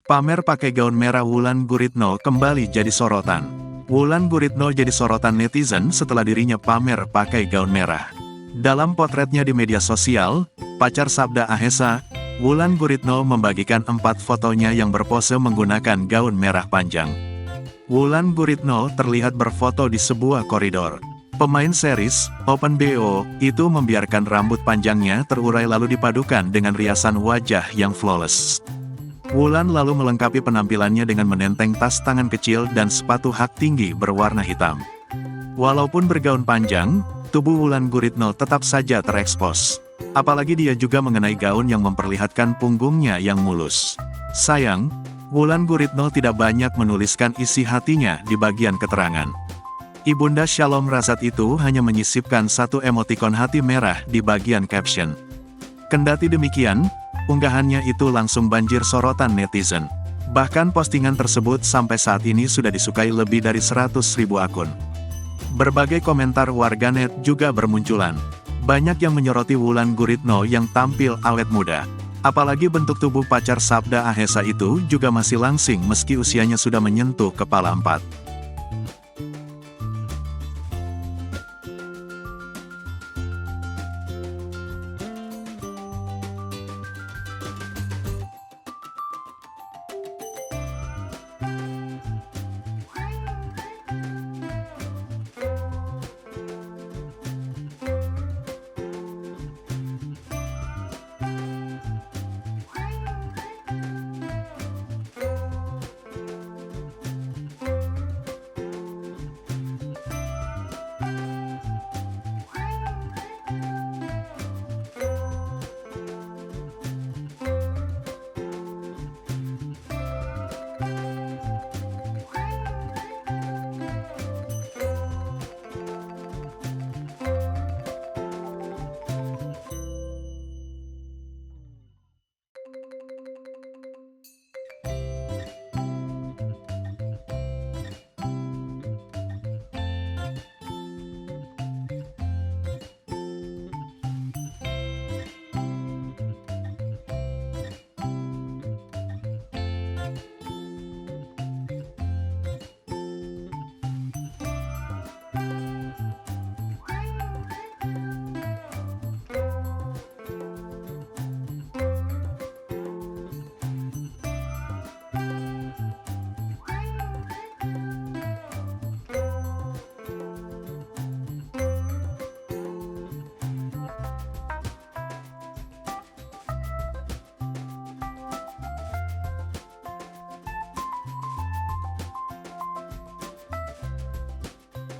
Pamer pakai gaun merah Wulan Guritno kembali jadi sorotan. Wulan Guritno jadi sorotan netizen setelah dirinya pamer pakai gaun merah. Dalam potretnya di media sosial, pacar Sabda Ahesa, Wulan Guritno membagikan 4 fotonya yang berpose menggunakan gaun merah panjang. Wulan Guritno terlihat berfoto di sebuah koridor. Pemain series, Open BO, itu membiarkan rambut panjangnya terurai lalu dipadukan dengan riasan wajah yang flawless. Wulan lalu melengkapi penampilannya dengan menenteng tas tangan kecil dan sepatu hak tinggi berwarna hitam. Walaupun bergaun panjang, tubuh Wulan Guritno tetap saja terekspos. Apalagi dia juga mengenai gaun yang memperlihatkan punggungnya yang mulus. Sayang, Wulan Guritno tidak banyak menuliskan isi hatinya di bagian keterangan. Ibunda Shalom Razat itu hanya menyisipkan satu emotikon hati merah di bagian caption. Kendati demikian, unggahannya itu langsung banjir sorotan netizen. Bahkan postingan tersebut sampai saat ini sudah disukai lebih dari 100.000 akun. Berbagai komentar warganet juga bermunculan. Banyak yang menyoroti Wulan Guritno yang tampil awet muda. Apalagi bentuk tubuh pacar Sabda Ahesa itu juga masih langsing meski usianya sudah menyentuh kepala 4.